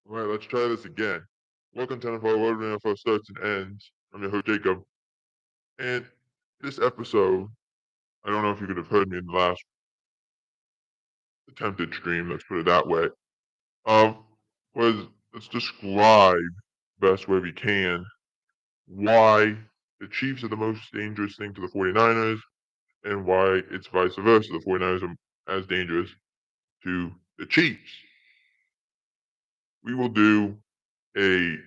All right, let's try this again. Welcome to NFL Road when NFL starts and ends. I'm your host Jacob, and this episode, I don't know if you could have heard me in the last attempted stream. Let's put it that way. Um, was let's describe best way we can why the Chiefs are the most dangerous thing to the 49ers and why it's vice versa. The 49ers are as dangerous to the Chiefs. We will do a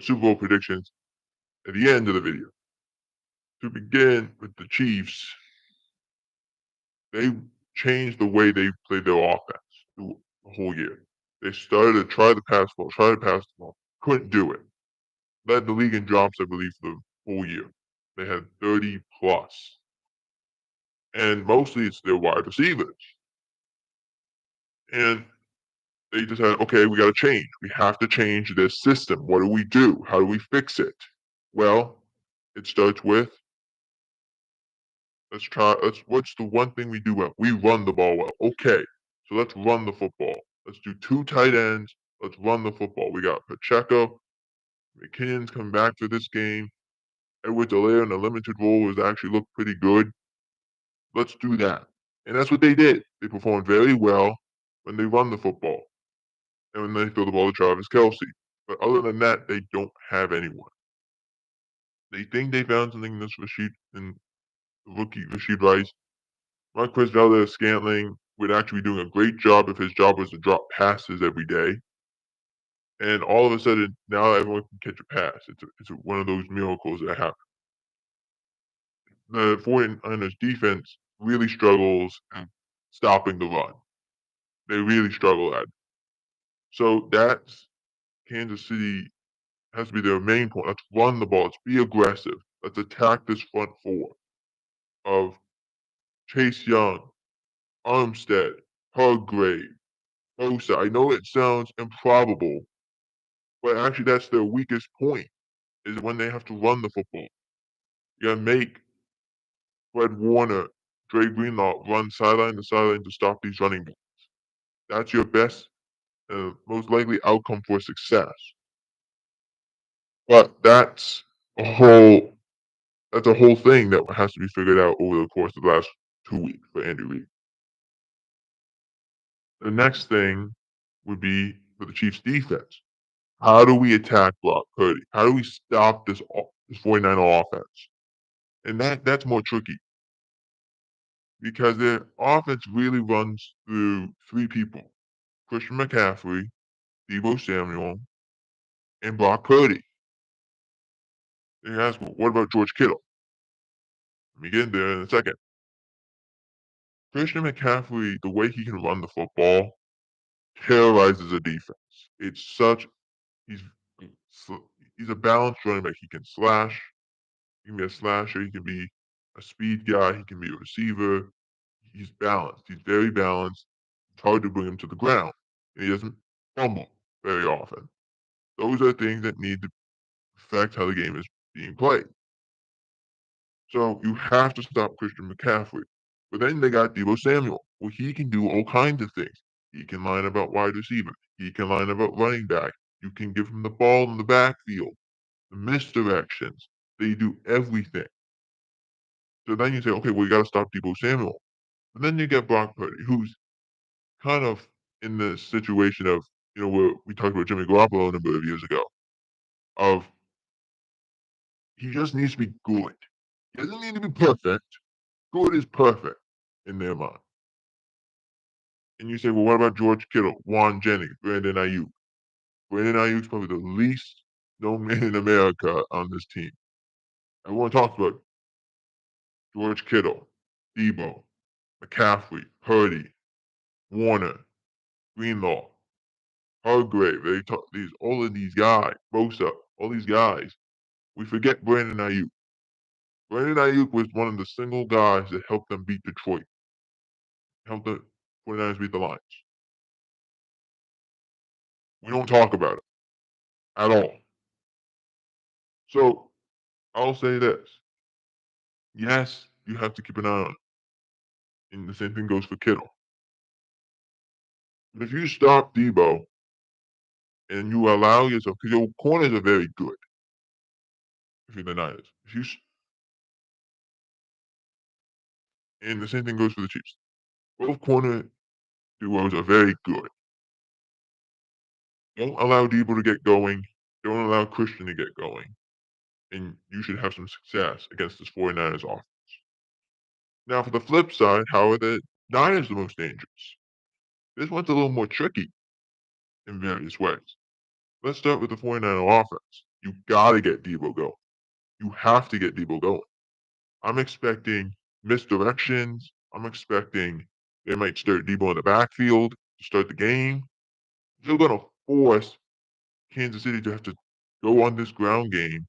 Super Bowl predictions at the end of the video. To begin with the Chiefs, they changed the way they played their offense the whole year. They started to try to pass the ball, couldn't do it. Led the league in drops, I believe, for the whole year. They had 30 plus, and mostly it's their wide receivers. And they just had, okay, we got to change. We have to change this system. What do we do? How do we fix it? Well, it starts with what's the one thing we do well? We run the ball well. Okay. So let's run the football. Let's do two tight ends. Let's run the football. We got Pacheco. McKinnon's coming back for this game. Edwards-Helaire in a limited role has actually looked pretty good. Let's do that. And that's what they did. They performed very well when they run the football and when they throw the ball to Travis Kelce. But other than that, they don't have anyone. They think they found something in this rookie Rashid Rice. Marquez Valdes-Scantling would actually be doing a great job if his job was to drop passes every day. And all of a sudden, now everyone can catch a pass. It's one of those miracles that happen. The 49ers defense really struggles at stopping the run. They really struggle at it. So that's Kansas City has to be their main point. Let's run the ball. Let's be aggressive. Let's attack this front four of Chase Young, Armstead, Hargrave, Bosa. I know it sounds improbable, but actually that's their weakest point, is when they have to run the football. You gotta make Fred Warner, Dre Greenlaw run sideline to sideline to stop these running backs. That's your best, most likely outcome for success. But that's a whole thing that has to be figured out over the course of the last 2 weeks for Andy Reid. The next thing would be for the Chiefs defense. How do we attack Brock Purdy? How do we stop this 49er offense? And that's more tricky because their offense really runs through three people: Christian McCaffrey, Deebo Samuel, and Brock Purdy. And you ask, well, what about George Kittle? Let me get in there in a second. Christian McCaffrey, the way he can run the football, terrorizes a defense. It's such he's he's a balanced running back. He can slash. He can be a slasher. He can be a speed guy. He can be a receiver. He's balanced. He's very balanced. It's hard to bring him to the ground. And he doesn't fumble very often. Those are things that need to affect how the game is being played. So you have to stop Christian McCaffrey. But then they got Deebo Samuel. Well, he can do all kinds of things. He can line up at wide receiver. He can line up at running back. You can give him the ball in the backfield, the misdirections. They do everything. So then you say, okay, well, you got to stop Deebo Samuel. And then you get Brock Purdy, who's kind of in the situation of, where we talked about Jimmy Garoppolo a number of years ago, of he just needs to be good. He doesn't need to be perfect. Good is perfect in their mind. And you say, well, what about George Kittle, Juan Jennings, Brandon Ayuk? Brandon Ayuk's probably the least known man in America on this team. Everyone talks about George Kittle, Debo, McCaffrey, Purdy, Warner, Greenlaw, Hargrave. They talk all of these guys, Bosa, all these guys. We forget Brandon Ayuk. Brandon Ayuk was one of the single guys that helped them beat Detroit, helped the 49ers beat the Lions. We don't talk about it at all. So I'll say this. Yes, you have to keep an eye on it. And the same thing goes for Kittle. But if you stop Debo and you allow yourself, because your corners are very good if you're the Niners. If you and the same thing goes for the Chiefs. Both corner duos are very good. Don't allow Debo to get going. Don't allow Christian to get going. And you should have some success against this 49ers offense. Now, for the flip side, how are the Niners the most dangerous? This one's a little more tricky in various ways. Let's start with the 49er offense. You got to get Debo going. You have to get Debo going. I'm expecting misdirections. I'm expecting they might start Debo in the backfield to start the game. They're going to force Kansas City to have to go on this ground game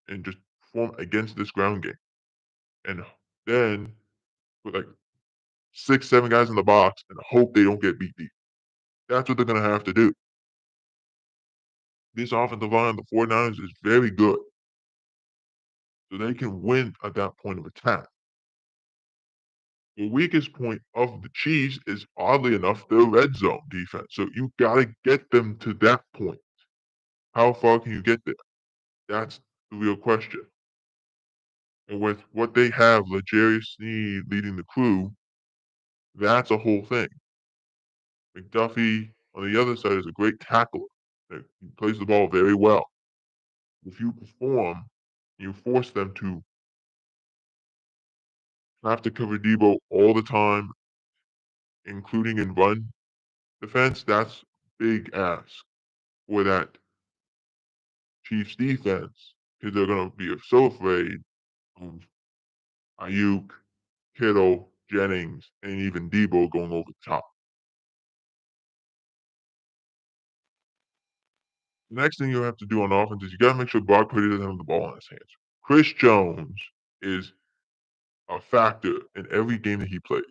and just perform against this ground game. And then put like 6, 7 guys in the box and hope they don't get beat deep. That's what they're going to have to do. This offensive line, the 49ers, is very good. So they can win at that point of attack. The weakest point of the Chiefs is oddly enough their red zone defense. So you gotta get them to that point. How far can you get there? That's the real question. And with what they have, L'Jarius Sneed leading the crew, that's a whole thing. McDuffie on the other side is a great tackler. He plays the ball very well. If you perform, you force them to have to cover Debo all the time, including in run defense. That's big ask for that Chiefs defense because they're going to be so afraid of Ayuk, Kittle, Jennings, and even Debo going over the top. The next thing you have to do on offense is you got to make sure Brock Purdy doesn't have the ball in his hands. Chris Jones is a factor in every game that he plays.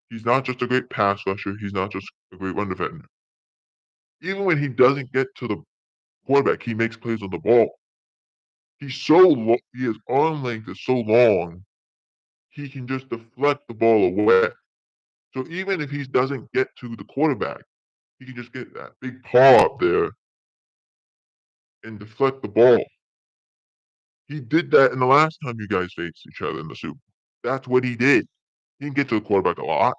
He's not just a great pass rusher. He's not just a great run defender. Even when he doesn't get to the quarterback, he makes plays on the ball. His arm length is so long, he can just deflect the ball away. So even if he doesn't get to the quarterback, he can just get that big paw up there and deflect the ball. He did that in the last time you guys faced each other in the Super Bowl. That's what he did. He didn't get to the quarterback a lot,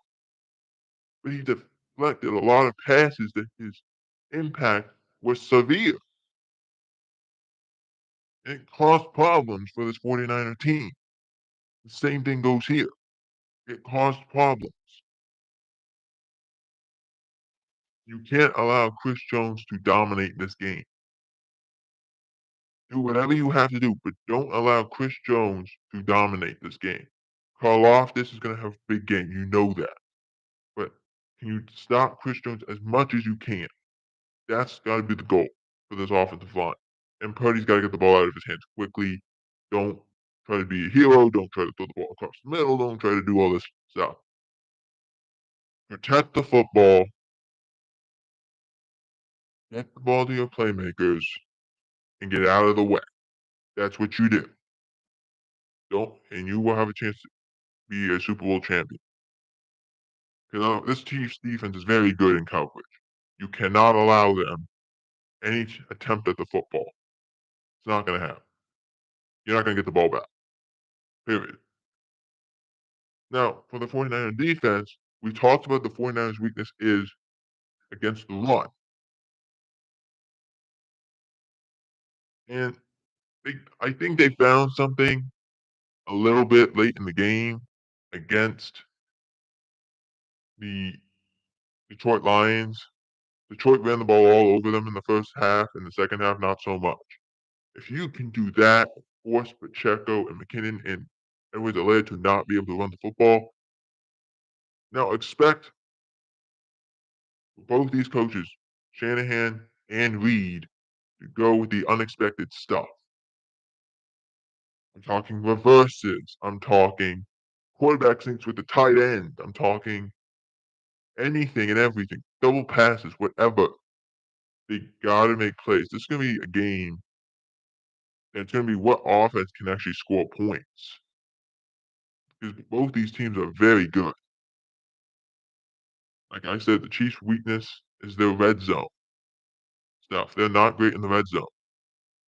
but he deflected a lot of passes that his impact was severe. It caused problems for this 49er team. The same thing goes here. It caused problems. You can't allow Chris Jones to dominate this game. Do whatever you have to do, but don't allow Chris Jones to dominate this game. Karlaftis is going to have a big game. You know that. But can you stop Chris Jones as much as you can? That's got to be the goal for this offensive line. And Purdy's got to get the ball out of his hands quickly. Don't try to be a hero. Don't try to throw the ball across the middle. Don't try to do all this stuff. Protect the football. Get the ball to your playmakers and get out of the way. That's what you do. Don't, and you will have a chance to be a Super Bowl champion. Because this Chiefs defense is very good in coverage. You cannot allow them any attempt at the football. It's not going to happen. You're not going to get the ball back. Period. Now, for the 49er defense, we talked about the 49ers' weakness is against the run. And I think they found something a little bit late in the game against the Detroit Lions. Detroit ran the ball all over them in the first half. In the second half, not so much. If you can do that, force Pacheco and McKinnon and Edwards-Helaire to not be able to run the football, now expect both these coaches, Shanahan and Reed, to go with the unexpected stuff. I'm talking reverses. I'm talking quarterback sinks with the tight end. I'm talking anything and everything. Double passes, whatever. They gotta make plays. This is gonna be a game that's gonna be what offense can actually score points. Because both these teams are very good. Like I said, the Chiefs' weakness is their red zone stuff. They're not great in the red zone.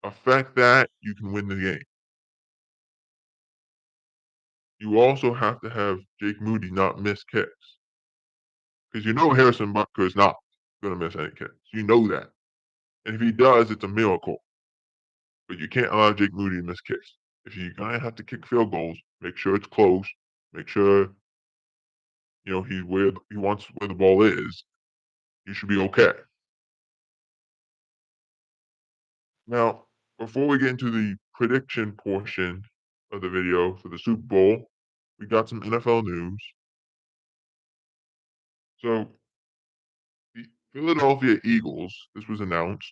Affect that, you can win the game. You also have to have Jake Moody not miss kicks because you know Harrison Butker is not going to miss any kicks. You know that. And if he does, it's a miracle. But you can't allow Jake Moody to miss kicks. If you're going to have to kick field goals, make sure it's close. Make sure, he's where he wants where the ball is. You should be okay. Now, before we get into the prediction portion of the video for the Super Bowl, we got some NFL news. So, the Philadelphia Eagles, this was announced.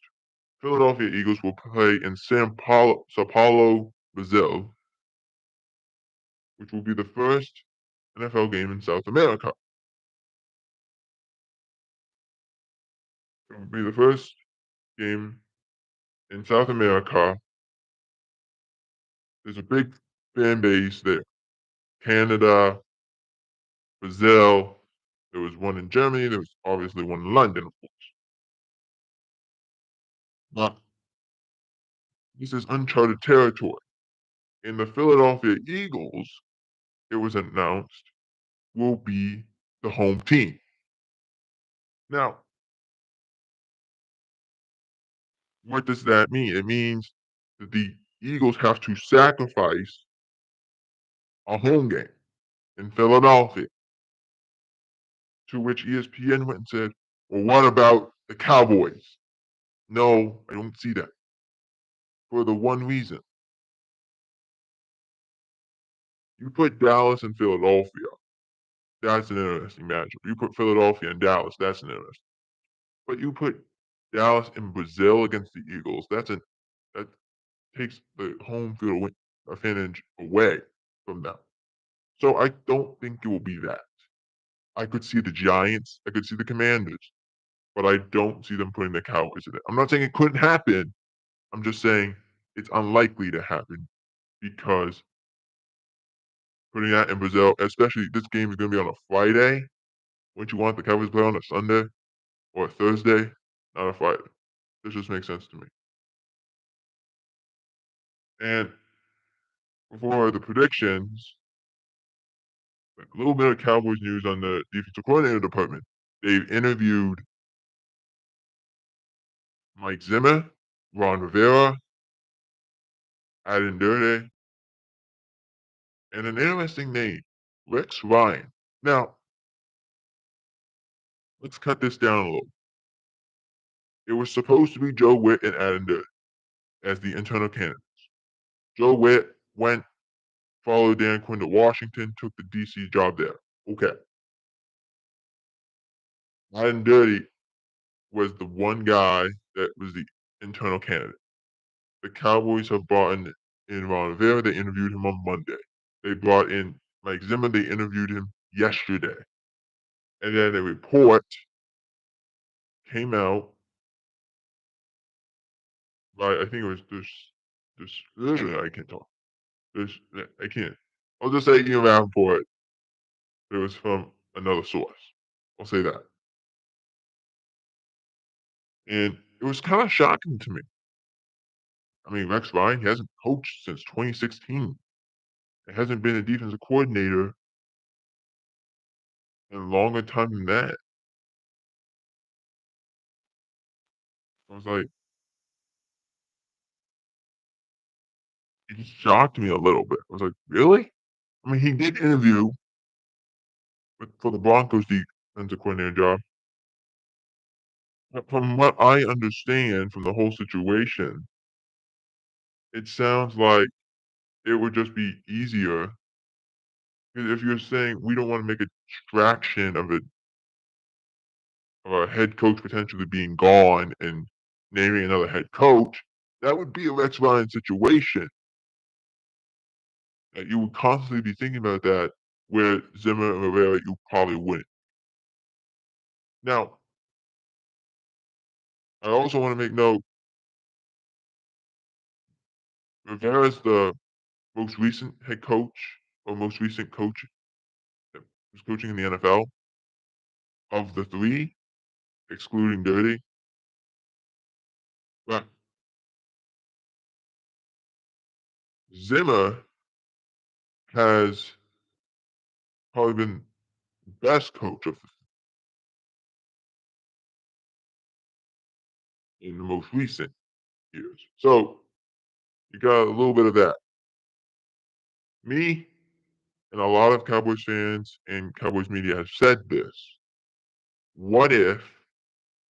Philadelphia Eagles will play in Sao Paulo, Brazil, which will be the first NFL game in South America. It will be the first game in South America. There's a big fan base there. Canada, Brazil. There was one in Germany. There was obviously one in London, of course. But this is uncharted territory. And the Philadelphia Eagles, it was announced, will be the home team. Now, what does that mean? It means that the Eagles have to sacrifice a home game in Philadelphia. To which ESPN went and said, well, what about the Cowboys? No, I don't see that. For the one reason you put Dallas and Philadelphia, that's an interesting matchup. You put Philadelphia and Dallas, that's an interesting. But you put Dallas and Brazil against the Eagles, that takes the home field advantage away from them. So I don't think it will be that. I could see the Giants, I could see the Commanders, but I don't see them putting the Cowboys in it. I'm not saying it couldn't happen. I'm just saying it's unlikely to happen because putting that in Brazil, especially this game is going to be on a Friday. Wouldn't you want the Cowboys to play on a Sunday or a Thursday, not a Friday? This just makes sense to me. And before the predictions, a little bit of Cowboys news on the defensive coordinator department. They've interviewed Mike Zimmer, Ron Rivera, Adam Dirty, and an interesting name, Rex Ryan. Now, let's cut this down a little. It was supposed to be Joe Witt and Adam Dirty as the internal candidates. Joe Witt went, followed Dan Quinn to Washington, took the DC job there. Okay. Adam Dirty was the one guy that was the internal candidate. The Cowboys have brought in Ron Rivera. They interviewed him on Monday. They brought in Mike Zimmer. They interviewed him yesterday. And then a report came out by, I think it was I can't talk. I can't. I'll just say Ian Rappaport. It was from another source. I'll say that. And it was kind of shocking to me. I mean, Rex Ryan, he hasn't coached since 2016. He hasn't been a defensive coordinator in a longer time than that. I was like, it just shocked me a little bit. I was like, really? I mean, he did interview for the Broncos defensive coordinator job. But from what I understand from the whole situation, it sounds like it would just be easier. 'Cause if you're saying we don't want to make a distraction of a head coach potentially being gone and naming another head coach, that would be a Rex Ryan situation. That you would constantly be thinking about that, where Zimmer and Rivera, you probably wouldn't. Now, I also want to make note, Rivera's the most recent head coach or most recent coach that was coaching in the NFL. of the 3, excluding Dirty, but Zimmer has probably been the best coach of in the most recent years. So you got a little bit of that. Me and a lot of Cowboys fans and Cowboys media have said this. What if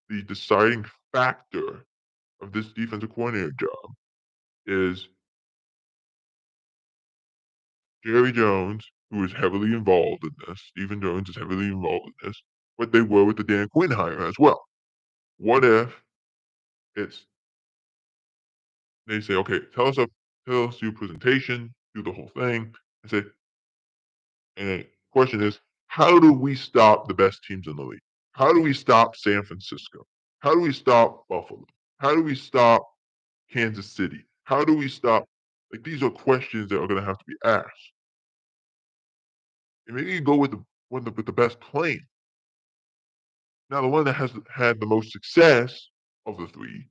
the deciding factor of this defensive coordinator job is Jerry Jones, who is heavily involved in this, Stephen Jones is heavily involved in this, but they were with the Dan Quinn hire as well. What if it's they say, okay, tell us your presentation, do the whole thing, and say, and the question is, how do we stop the best teams in the league? How do we stop San Francisco? How do we stop Buffalo? How do we stop Kansas City? How do we stop? Like these are questions that are going to have to be asked. And maybe you go with the best plan. Now, the one that has had the most success of the three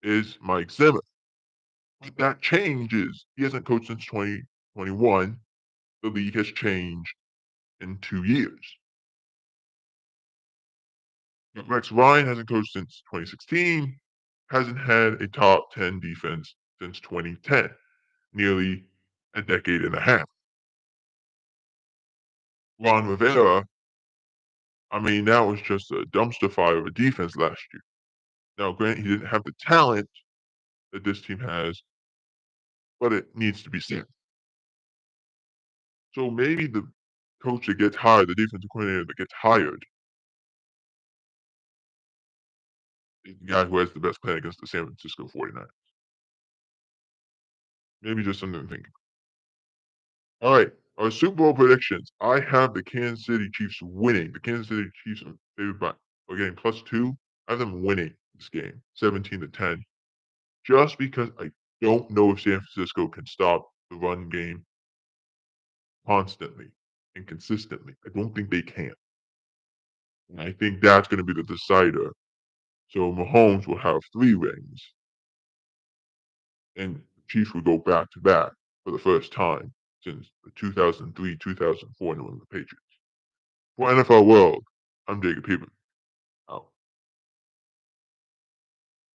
is Mike Zimmer. But that changes. He hasn't coached since 2021. The league has changed in 2 years. But Rex Ryan hasn't coached since 2016, hasn't had a top 10 defense since 2010, nearly a decade and a half. Ron Rivera, I mean, that was just a dumpster fire of a defense last year. Now, granted, he didn't have the talent that this team has, but it needs to be seen. So maybe the coach that gets hired, the defensive coordinator that gets hired, is the guy who has the best plan against the San Francisco 49ers. Maybe just something to think. All right, our Super Bowl predictions. I have the Kansas City Chiefs winning. The Kansas City Chiefs are favored by getting +2. I have them winning this game, 17-10, just because I don't know if San Francisco can stop the run game constantly and consistently. I don't think they can. And I think that's going to be the decider. So Mahomes will have 3 rings, and the Chiefs will go back to back for the first time since the 2003 2004 New England Patriots. For NFL World, I'm Jacob Peterman.